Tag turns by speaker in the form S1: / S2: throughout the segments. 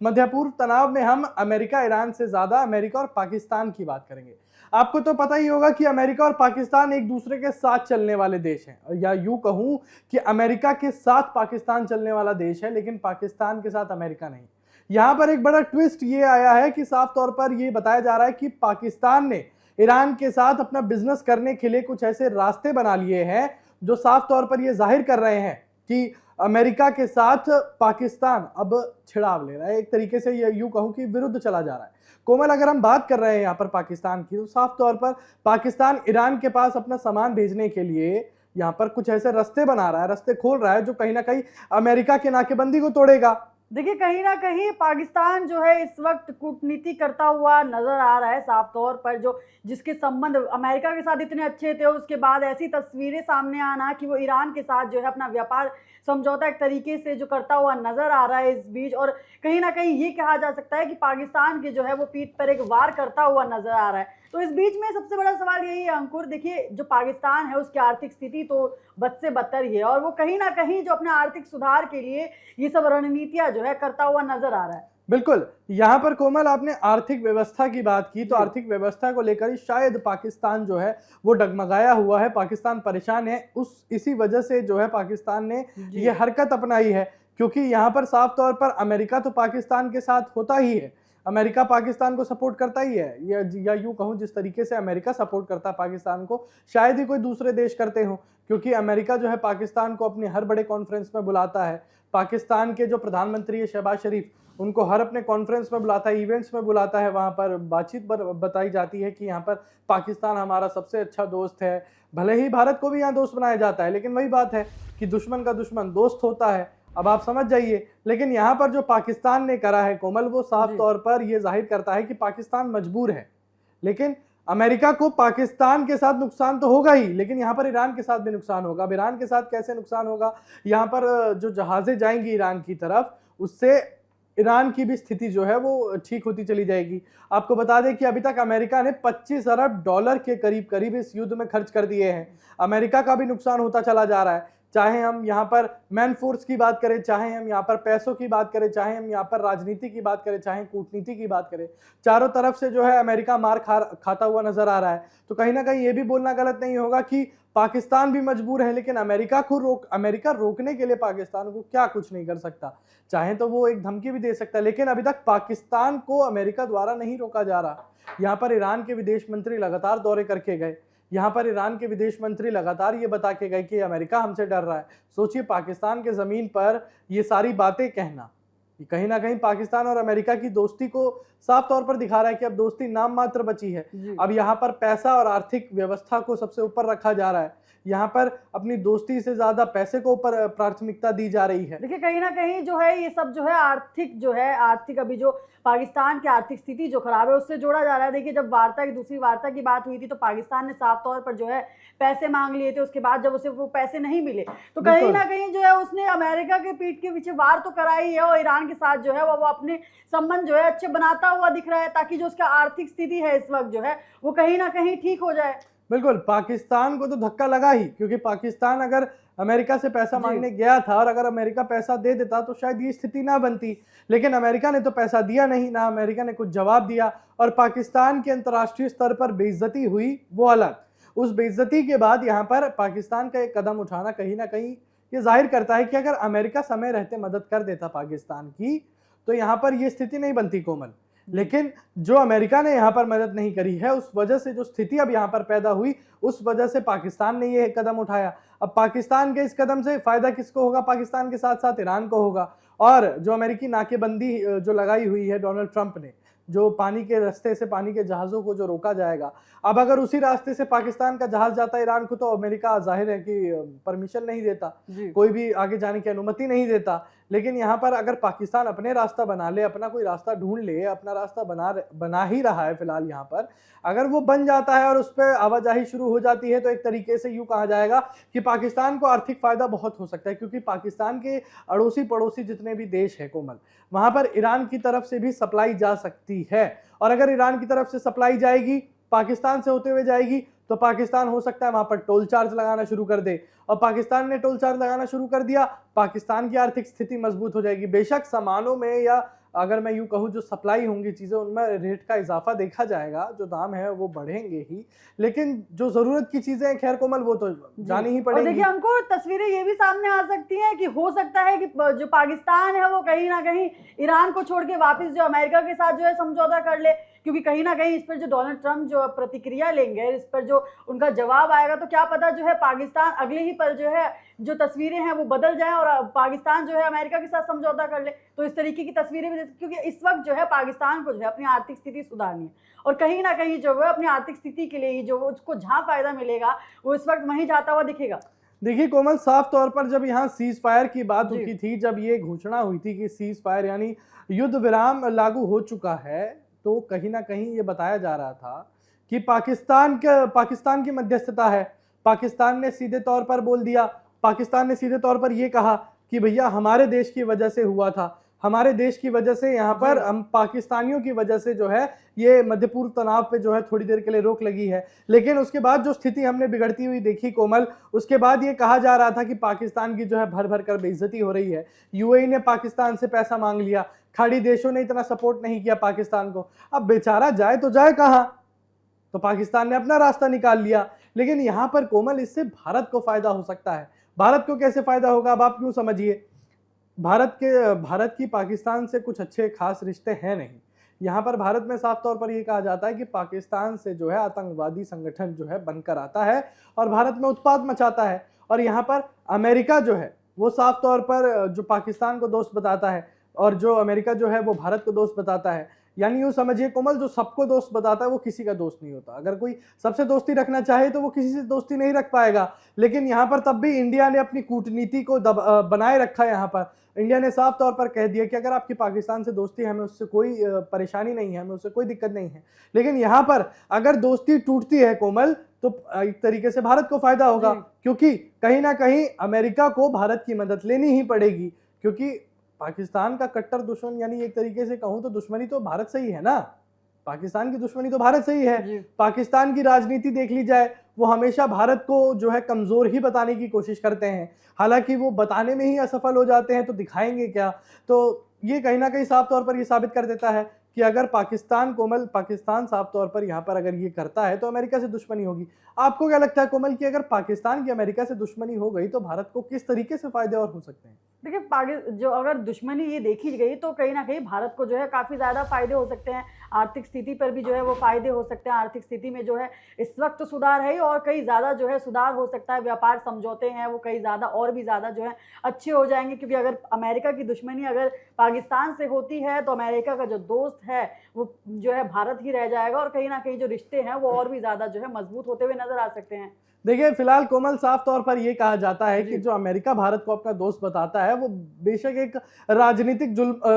S1: मध्य पूर्व तनाव में हम अमेरिका ईरान से ज्यादा अमेरिका और पाकिस्तान की बात करेंगे। आपको तो पता ही होगा कि अमेरिका और पाकिस्तान एक दूसरे के साथ चलने वाले देश हैं, या यूं कहूं कि अमेरिका के साथ पाकिस्तान चलने वाला देश है, लेकिन पाकिस्तान के साथ अमेरिका नहीं। यहां पर एक बड़ा ट्विस्ट ये आया है कि साफ तौर पर ये बताया जा रहा है कि पाकिस्तान ने ईरान के साथ अपना बिजनेस करने के लिए कुछ ऐसे रास्ते बना लिए हैं जो साफ तौर पर ये जाहिर कर रहे हैं कि अमेरिका के साथ पाकिस्तान अब छिड़ाव ले रहा है, एक तरीके से ये यूं कहूं कि विरुद्ध चला जा रहा है। कोमल, अगर हम बात कर रहे हैं यहाँ पर पाकिस्तान की, तो साफ तौर पर पाकिस्तान ईरान के पास अपना सामान भेजने के लिए यहाँ पर कुछ ऐसे रास्ते बना रहा है, रास्ते खोल रहा है जो कहीं ना कहीं अमेरिका की नाकेबंदी को तोड़ेगा।
S2: देखिए, कहीं ना कहीं पाकिस्तान जो है इस वक्त कूटनीति करता हुआ नजर आ रहा है साफ तौर पर। जो जिसके संबंध अमेरिका के साथ इतने अच्छे थे, उसके बाद ऐसी तस्वीरें सामने आना कि वो ईरान के साथ जो है अपना व्यापार समझौता एक तरीके से जो करता हुआ नजर आ रहा है इस बीच। और कहीं ना कहीं ये कहा जा सकता है कि पाकिस्तान के जो है वो पीठ पर एक वार करता हुआ नजर आ रहा है। तो इस बीच में सबसे बड़ा सवाल यही है अंकुर, देखिए जो पाकिस्तान है उसकी आर्थिक स्थिति तो बद से बदतर ही है, और वो कहीं ना कहीं जो अपने आर्थिक सुधार के लिए ये सब रणनीतियां जो है करता हुआ नजर आ रहा है।
S1: बिल्कुल, यहाँ पर कोमल आपने आर्थिक व्यवस्था की बात की, तो आर्थिक व्यवस्था को लेकर ही शायद पाकिस्तान जो है वो डगमगाया हुआ है, पाकिस्तान परेशान है। इसी वजह से जो है पाकिस्तान ने ये हरकत अपनाई है, क्योंकि यहाँ पर साफ तौर पर अमेरिका तो पाकिस्तान के साथ होता ही है, अमेरिका पाकिस्तान को सपोर्ट करता ही है, या यूं कहूं जिस तरीके से अमेरिका सपोर्ट करता है पाकिस्तान को, शायद ही कोई दूसरे देश करते हो, क्योंकि अमेरिका जो है पाकिस्तान को अपने हर बड़े कॉन्फ्रेंस में बुलाता है। पाकिस्तान के जो प्रधानमंत्री है शहबाज शरीफ, उनको हर अपने कॉन्फ्रेंस में बुलाता है, इवेंट्स में बुलाता है, वहां पर बातचीत बताई जाती है कि यहाँ पर पाकिस्तान हमारा सबसे अच्छा दोस्त है। भले ही भारत को भी यहाँ दोस्त बनाया जाता है, लेकिन वही बात है कि दुश्मन का दुश्मन दोस्त होता है, अब आप समझ जाइए। लेकिन यहाँ पर जो पाकिस्तान ने करा है कोमल, वो साफ तौर पर यह जाहिर करता है कि पाकिस्तान मजबूर है। लेकिन अमेरिका को पाकिस्तान के साथ नुकसान तो होगा ही, लेकिन यहाँ पर ईरान के साथ भी नुकसान होगा। अब ईरान के साथ कैसे नुकसान होगा, यहाँ पर जो जहाजें जाएंगी ईरान की तरफ, उससे ईरान की भी स्थिति जो है वो ठीक होती चली जाएगी। आपको बता दें कि अभी तक अमेरिका ने 25 अरब डॉलर के करीब करीब इस युद्ध में खर्च कर दिए हैं। अमेरिका का भी नुकसान होता चला जा रहा है, चाहे हम यहाँ पर मैन फोर्स की बात करें, चाहे हम यहाँ पर पैसों की बात करें, चाहे हम यहाँ पर राजनीति की बात करें, चाहे कूटनीति की बात करें, चारों तरफ से जो है अमेरिका मार खाता हुआ नजर आ रहा है। तो कहीं ना कहीं ये भी बोलना गलत नहीं होगा कि पाकिस्तान भी मजबूर है, लेकिन अमेरिका रोकने के लिए पाकिस्तान को क्या कुछ नहीं कर सकता। चाहे तो वो एक धमकी भी दे सकता है, लेकिन अभी तक पाकिस्तान को अमेरिका द्वारा नहीं रोका जा रहा। यहाँ पर ईरान के विदेश मंत्री लगातार दौरे करके गए, यहाँ पर ईरान के विदेश मंत्री लगातार ये बता के गए कि अमेरिका हमसे डर रहा है। सोचिए, पाकिस्तान के जमीन पर ये सारी बातें कहना कहीं ना कहीं पाकिस्तान और अमेरिका की दोस्ती को साफ तौर पर दिखा रहा है कि अब दोस्ती नाम मात्र बची है। अब यहाँ पर पैसा और आर्थिक व्यवस्था को सबसे ऊपर रखा जा रहा है, यहाँ पर अपनी दोस्ती से ज्यादा पैसे को ऊपर प्राथमिकता दी जा रही है।
S2: देखिए, कहीं ना कहीं जो है ये सब जो है आर्थिक अभी जो पाकिस्तान की आर्थिक स्थिति जो खराब है उससे जोड़ा जा रहा है। देखिए, जब दूसरी वार्ता की बात हुई थी तो पाकिस्तान ने साफ तौर पर जो है पैसे मांग लिए थे, उसके बाद जब उसे वो पैसे नहीं मिले तो कहीं ना कहीं जो है उसने अमेरिका के पीठ के पीछे वार तो कराई है, और ईरान के साथ जो है वो अपने संबंध जो है अच्छे बनाता हुआ दिख रहा है, ताकि जो उसका आर्थिक स्थिति है इस वक्त जो है वो कहीं ना कहीं ठीक हो जाए।
S1: बिल्कुल, पाकिस्तान को तो धक्का लगा ही, क्योंकि पाकिस्तान अगर अमेरिका से पैसा मांगने गया था और अगर अमेरिका पैसा दे देता तो शायद ये स्थिति ना बनती, लेकिन अमेरिका ने तो पैसा दिया नहीं, ना अमेरिका ने कुछ जवाब दिया, और पाकिस्तान की अंतर्राष्ट्रीय स्तर पर बेइज्जती हुई वो अलग। उस बेइज्जती के बाद यहाँ पर पाकिस्तान का एक कदम उठाना कहीं ना कहीं ये जाहिर करता है कि अगर अमेरिका समय रहते मदद कर देता पाकिस्तान की तो यहाँ पर ये स्थिति नहीं बनती कोमल। लेकिन जो अमेरिका ने यहाँ पर मदद नहीं करी है, उस वजह से जो स्थिति अब यहाँ पर पैदा हुई, उस वजह से पाकिस्तान ने ये कदम उठाया। अब पाकिस्तान के इस कदम से फायदा किसको होगा? पाकिस्तान के साथ साथ ईरान को होगा। और जो अमेरिकी नाकेबंदी जो लगाई हुई है डोनाल्ड ट्रंप ने, जो पानी के रास्ते से पानी के जहाजों को जो रोका जाएगा, अब अगर उसी रास्ते से पाकिस्तान का जहाज जाता है ईरान को तो अमेरिका जाहिर है कि परमिशन नहीं देता, कोई भी आगे जाने की अनुमति नहीं देता। लेकिन यहाँ पर अगर पाकिस्तान अपने रास्ता बना ले, अपना कोई रास्ता ढूंढ ले, अपना रास्ता बना ही रहा है फिलहाल, यहाँ पर अगर वो बन जाता है और उस पर आवाजाही शुरू हो जाती है तो एक तरीके से यूं कहा जाएगा कि पाकिस्तान को आर्थिक फायदा बहुत हो सकता है, क्योंकि पाकिस्तान के अड़ोसी पड़ोसी जितने भी देश है कोमल, वहां पर ईरान की तरफ से भी सप्लाई जा सकती है। और अगर ईरान की तरफ से सप्लाई जाएगी, पाकिस्तान से होते हुए जाएगी, तो पाकिस्तान हो सकता है वहां पर टोल चार्ज लगाना शुरू कर दे, और पाकिस्तान ने टोल चार्ज लगाना शुरू कर दिया, पाकिस्तान की आर्थिक स्थिति मजबूत हो जाएगी। बेशक सामानों में या अगर मैं यूं कहूँ जो सप्लाई होंगी चीज़ें उनमें रेट का इजाफा देखा जाएगा, जो दाम है वो बढ़ेंगे ही, लेकिन जो ज़रूरत की चीज़ें हैं खैर कोमल वो तो जानी ही
S2: और
S1: पड़ेंगी।
S2: देखिए हमको तस्वीरें ये भी सामने आ सकती हैं कि हो सकता है कि जो पाकिस्तान है वो कहीं ना कहीं ईरान को छोड़ के वापस जो अमेरिका के साथ जो है समझौता कर ले, क्योंकि कहीं ना कहीं इस पर जो डोनाल्ड ट्रंप जो प्रतिक्रिया लेंगे, इस पर जो उनका जवाब आएगा, तो क्या पता जो है पाकिस्तान अगले ही पल जो है जो तस्वीरें हैं वो बदल जाएं और पाकिस्तान जो है अमेरिका के साथ समझौता कर ले। तो इस तरीके की तस्वीरें भी क्योंकि इस वक्त जो है पाकिस्तान को जो है अपनी आर्थिक स्थिति सुधारनी है और कहीं ना कहीं जो है अपनी आर्थिक स्थिति के लिए ही जो उसको जहां फायदा मिलेगा वो इस वक्त वहीं जाता हुआ दिखेगा।
S1: देखिए कोमल, साफ तौर पर जब यहाँ सीज फायर की बात
S2: जी।
S1: उठी थी, जब ये घोषणा हुई थी कि सीज फायर यानी युद्ध विराम लागू हो चुका है, तो कहीं ना कहीं ये बताया जा रहा था कि पाकिस्तान की मध्यस्थता है। पाकिस्तान ने सीधे तौर पर बोल दिया, पाकिस्तान ने सीधे तौर पर ये कहा कि भैया हमारे देश की वजह से हुआ था, हमारे देश की वजह से यहाँ पर हम पाकिस्तानियों की वजह से जो है ये मध्य पूर्व तनाव पे जो है थोड़ी देर के लिए रोक लगी है। लेकिन उसके बाद जो स्थिति हमने बिगड़ती हुई देखी कोमल, उसके बाद ये कहा जा रहा था कि पाकिस्तान की जो है भर भर कर बेइज्जती हो रही है। यूएई ने पाकिस्तान से पैसा मांग लिया, खाड़ी देशों ने इतना सपोर्ट नहीं किया पाकिस्तान को। अब बेचारा जाए तो जाए कहाँ, तो पाकिस्तान ने अपना रास्ता निकाल लिया। लेकिन यहाँ पर कोमल इससे भारत को फायदा हो सकता है। भारत को कैसे फायदा होगा, अब आप क्यों समझिए। भारत की पाकिस्तान से कुछ अच्छे खास रिश्ते हैं नहीं। यहाँ पर भारत में साफ तौर पर यह कहा जाता है कि पाकिस्तान से जो है आतंकवादी संगठन जो है बनकर आता है और भारत में उत्पात मचाता है। और यहाँ पर अमेरिका जो है वो साफ तौर पर जो पाकिस्तान को दोस्त बताता है और जो अमेरिका जो है वो भारत को दोस्त बताता है। यानी यूं समझिए कोमल, जो सबको दोस्त बताता है वो किसी का दोस्त नहीं होता। अगर कोई सबसे दोस्ती रखना चाहे तो वो किसी से दोस्ती नहीं रख पाएगा। लेकिन यहाँ पर तब भी इंडिया ने अपनी कूटनीति को बनाए रखा है। यहाँ पर इंडिया ने साफ तौर पर कह दिया कि अगर आपकी पाकिस्तान से दोस्ती है, हमें उससे कोई परेशानी नहीं है, हमें उससे कोई दिक्कत नहीं है। लेकिन यहाँ पर अगर दोस्ती टूटती है कोमल, तो एक तरीके से भारत को फायदा होगा, क्योंकि कहीं ना कहीं अमेरिका को भारत की मदद लेनी ही पड़ेगी। क्योंकि पाकिस्तान का कट्टर दुश्मन, यानी एक तरीके से कहूं तो दुश्मनी तो भारत से ही है ना। पाकिस्तान की दुश्मनी तो भारत से ही है। पाकिस्तान की राजनीति देख ली जाए, वो हमेशा भारत को जो है कमजोर ही बताने की कोशिश करते हैं। हालांकि वो बताने में ही असफल हो जाते हैं, तो दिखाएंगे क्या। तो ये कहीं ना कहीं साफ तौर पर ये साबित कर देता है कि अगर पाकिस्तान साफ तौर पर यहाँ पर अगर ये करता है तो अमेरिका से दुश्मनी होगी। आपको क्या लगता है कोमल कि अगर पाकिस्तान की अमेरिका से दुश्मनी हो गई तो भारत को किस तरीके से फायदे और हो सकते हैं?
S2: देखिए जो अगर दुश्मनी ये देखी गई तो कहीं ना कहीं भारत को जो है काफी ज्यादा फायदे हो सकते हैं। आर्थिक स्थिति पर भी जो है वो फायदे हो सकते हैं। आर्थिक स्थिति में जो है इस वक्त सुधार है और कई ज्यादा जो है सुधार हो सकता है। व्यापार समझौते हैं वो कई ज्यादा और भी ज्यादा जो है अच्छे हो जाएंगे, क्योंकि अगर अमेरिका की दुश्मनी अगर पाकिस्तान से होती है तो अमेरिका का जो दोस्त है वो जो है भारत ही रह जाएगा और कहीं ना कहीं जो रिश्ते हैं वो और भी ज्यादा जो है मजबूत होते हुए नजर आ सकते हैं।
S1: देखिए फिलहाल कोमल, साफ तौर पर यह कहा जाता है कि जो अमेरिका भारत को अपना दोस्त बताता है वो बेशक एक राजनीतिक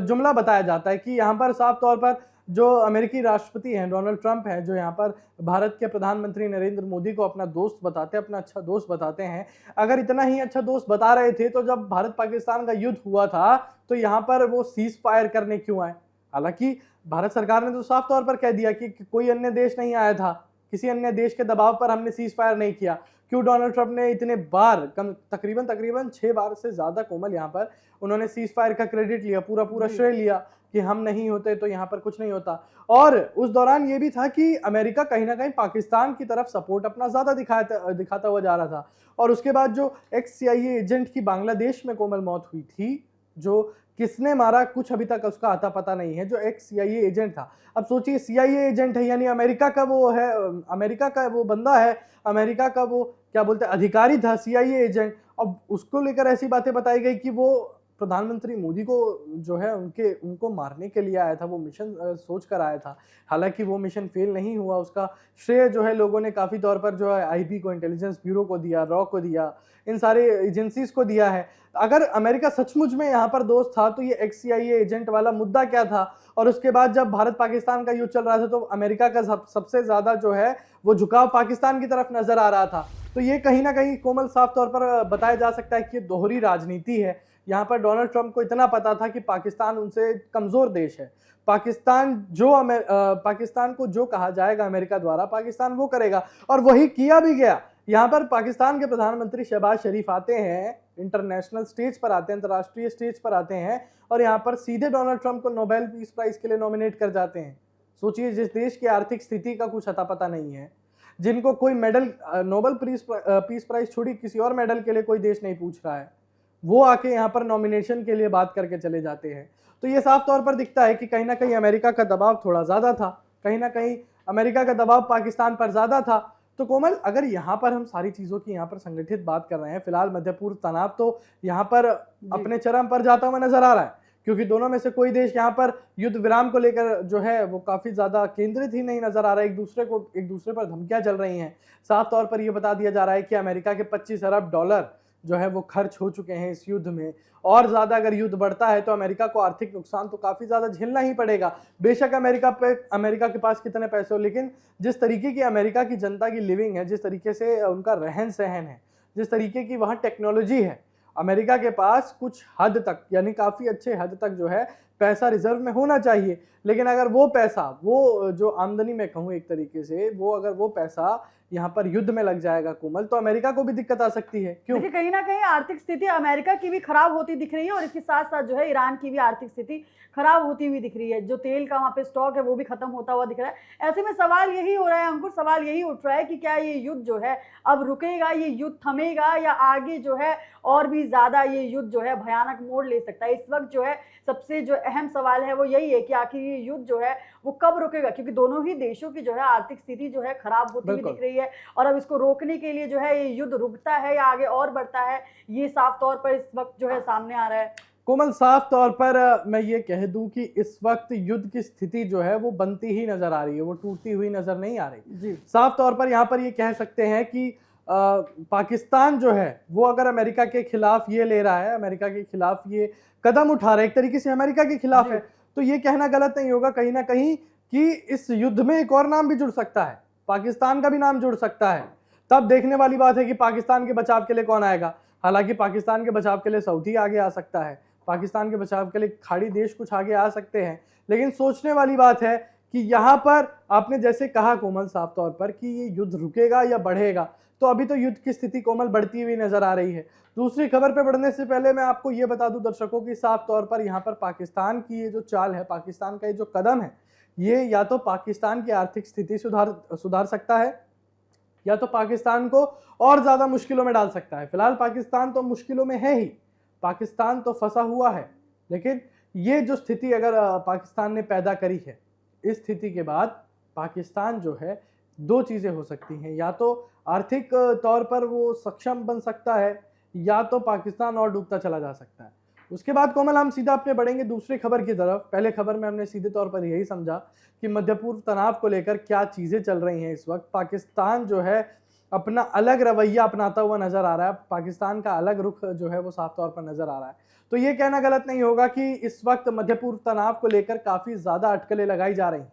S1: जुमला बताया जाता है कि यहाँ पर साफ तौर पर जो अमेरिकी राष्ट्रपति हैं डोनाल्ड ट्रंप हैं, जो यहाँ पर भारत के प्रधानमंत्री नरेंद्र मोदी को अपना दोस्त बताते हैं, अपना अच्छा दोस्त बताते हैं। अगर इतना ही अच्छा दोस्त बता रहे थे तो जब भारत पाकिस्तान का युद्ध हुआ था तो यहाँ पर वो सीज फायर करने क्यों आए? हालांकि भारत सरकार ने तो साफ तौर पर कह दिया कि कोई अन्य देश नहीं आया था, किसी अन्य देश के दबाव पर हमने सीज फायर नहीं किया। क्यों डोनाल्ड ट्रंप ने इतने बार, तकरीबन 6 बार से ज्यादा कोमल यहाँ पर उन्होंने सीज फायर का क्रेडिट लिया, पूरा श्रेय लिया कि हम नहीं होते तो यहाँ पर कुछ नहीं होता। और उस दौरान ये भी था कि अमेरिका कहीं ना कहीं पाकिस्तान की तरफ सपोर्ट अपना ज्यादा दिखाता हुआ जा रहा था। और उसके बाद जो CIA एजेंट की बांग्लादेश में कोमल मौत हुई थी, जो किसने मारा कुछ अभी तक उसका आता पता नहीं है, जो CIA एजेंट था। अब सोचिए CIA एजेंट है, यानी अमेरिका का वो है, अमेरिका का वो बंदा है, अमेरिका का वो क्या बोलते हैं अधिकारी था, CIA एजेंट। अब उसको लेकर ऐसी बातें बताई गई कि वो प्रधानमंत्री मोदी को जो है उनको मारने के लिए आया था, वो मिशन सोच कर आया था। हालांकि वो मिशन फेल नहीं हुआ। उसका श्रेय जो है लोगों ने काफी तौर पर जो है IB को, इंटेलिजेंस ब्यूरो को दिया, रॉ को दिया, इन सारे एजेंसीज को दिया है। अगर अमेरिका सचमुच में यहाँ पर दोस्त था तो ये CIA एजेंट वाला मुद्दा क्या था? और उसके बाद जब भारत पाकिस्तान का युद्ध चल रहा था तो अमेरिका का सबसे ज्यादा जो है वो झुकाव पाकिस्तान की तरफ नजर आ रहा था। तो ये कहीं ना कहीं कोमल साफ तौर पर बताया जा सकता है कि दोहरी राजनीति है। यहाँ पर डोनाल्ड ट्रंप को इतना पता था कि पाकिस्तान उनसे कमजोर देश है। पाकिस्तान को जो कहा जाएगा अमेरिका द्वारा, पाकिस्तान वो करेगा और वही किया भी गया। यहाँ पर पाकिस्तान के प्रधानमंत्री शहबाज शरीफ आते हैं इंटरनेशनल स्टेज पर आते हैं, अंतर्राष्ट्रीय स्टेज पर आते हैं और यहाँ पर सीधे डोनाल्ड ट्रंप को नोबेल पीस प्राइज के लिए नॉमिनेट कर जाते हैं। सोचिए, जिस देश की आर्थिक स्थिति का कुछ अता पता नहीं है, जिनको कोई मेडल, नोबेल पीस प्राइज छोड़ी किसी और मेडल के लिए कोई देश नहीं पूछ रहा है, वो आके यहाँ पर नॉमिनेशन के लिए बात करके चले जाते हैं। तो ये साफ तौर पर दिखता है कि कहीं ना कहीं अमेरिका का दबाव थोड़ा ज्यादा था, कहीं ना कहीं अमेरिका का दबाव पाकिस्तान पर ज्यादा था। तो कोमल, अगर यहाँ पर हम सारी चीजों की यहाँ पर संगठित बात कर रहे हैं, फिलहाल मध्य पूर्व तनाव तो यहाँ पर अपने चरम पर जाता हुआ नजर आ रहा है, क्योंकि दोनों में से कोई देश यहाँ पर युद्ध विराम को लेकर जो है वो काफी ज्यादा केंद्रित ही नहीं नजर आ रहा है। एक दूसरे पर धमकियां चल रही हैं। साफ तौर पर यह बता दिया जा रहा है कि अमेरिका के 25 अरब डॉलर जो है वो खर्च हो चुके हैं इस युद्ध में, और ज्यादा अगर युद्ध बढ़ता है तो अमेरिका को आर्थिक नुकसान तो काफी ज्यादा झेलना ही पड़ेगा। बेशक अमेरिका के पास कितने पैसे हो, लेकिन जिस तरीके की अमेरिका की जनता की लिविंग है, जिस तरीके से उनका रहन सहन है, जिस तरीके की वहां टेक्नोलॉजी है, अमेरिका के पास कुछ हद तक, यानी काफी अच्छे हद तक जो है पैसा रिजर्व में होना चाहिए। लेकिन अगर वो पैसा, वो जो आमदनी में कहूँ एक तरीके से, वो अगर वो पैसा यहाँ पर युद्ध में लग जाएगा कोमल, तो अमेरिका को भी दिक्कत आ सकती है। क्यों?
S2: देखिए, कहीं ना कहीं आर्थिक स्थिति अमेरिका की भी खराब होती दिख रही है और इसके साथ साथ जो है ईरान की भी आर्थिक स्थिति खराब होती हुई दिख रही है। जो तेल का वहां पे स्टॉक है वो भी खत्म होता हुआ दिख रहा है। ऐसे में सवाल यही हो रहा है अंकुर, सवाल यही उठ रहा है कि क्या ये युद्ध जो है अब रुकेगा, ये युद्ध थमेगा, या आगे जो है और भी ज्यादा ये युद्ध जो है भयानक मोड़ ले सकता है। इस वक्त जो है सबसे जो अहम सवाल है वो यही है कि आखिर ये युद्ध जो है वो कब रुकेगा, क्योंकि दोनों ही देशों की जो है आर्थिक स्थिति जो है खराब होती हुई दिख रही है। और अब इसको रोकने के लिए जो है ये युद्ध रुकता है या आगे और बढ़ता है, ये साफ तौर पर इस वक्त जो है सामने आ रहा है।
S1: कोमल, साफ तौर पर मैं ये कह दूं कि इस वक्त युद्ध की स्थिति जो है वो बनती ही नजर आ रही है, वो टूटती हुई नजर नहीं आ रही
S2: जी।
S1: साफ तौर पर यहाँ पर ये कह सकते हैं कि पाकिस्तान जो है वो अगर अमेरिका के खिलाफ ये ले रहा है, अमेरिका के खिलाफ ये कदम उठा रहा है, एक तरीके से अमेरिका के खिलाफ है, तो ये कहना गलत नहीं होगा कहीं ना कहीं कि इस युद्ध में एक और नाम भी जुड़ सकता है, पाकिस्तान का भी नाम जुड़ सकता है। तब देखने वाली बात है कि पाकिस्तान के बचाव के लिए कौन आएगा। हालांकि पाकिस्तान के बचाव के लिए सऊदी आगे आ सकता है, पाकिस्तान के बचाव के लिए खाड़ी देश कुछ आगे आ सकते हैं, लेकिन सोचने वाली बात है कि यहाँ पर आपने जैसे कहा कोमल साफ तौर पर कि ये युद्ध रुकेगा या बढ़ेगा, तो अभी तो युद्ध की स्थिति कोमल बढ़ती हुई नजर आ रही है। दूसरी खबर पे बढ़ने से पहले मैं आपको ये बता दूं दर्शकों की, साफ तौर पर यहाँ पर पाकिस्तान की ये जो चाल है, पाकिस्तान का ये जो कदम है, ये या तो पाकिस्तान की आर्थिक स्थिति सुधार सकता है, या तो पाकिस्तान को और ज्यादा मुश्किलों में डाल सकता है। फिलहाल पाकिस्तान तो मुश्किलों में है ही, पाकिस्तान तो फंसा हुआ है, लेकिन ये जो स्थिति अगर पाकिस्तान ने पैदा करी है, इस स्थिति के बाद पाकिस्तान जो है दो चीजें हो सकती हैं, या तो आर्थिक तौर पर वो सक्षम बन सकता है, या तो पाकिस्तान और डूबता चला जा सकता है। उसके बाद कोमल हम सीधा अपने बढ़ेंगे दूसरी खबर की तरफ। पहले खबर में हमने सीधे तौर पर यही समझा कि मध्य पूर्व तनाव को लेकर क्या चीजें चल रही हैं। इस वक्त पाकिस्तान जो है अपना अलग रवैया अपनाता हुआ नजर आ रहा है, पाकिस्तान का अलग रुख जो है वो साफ तौर पर नजर आ रहा है। तो ये कहना गलत नहीं होगा कि इस वक्त मध्य पूर्व तनाव को लेकर काफी ज्यादा अटकलें लगाई जा रही हैं।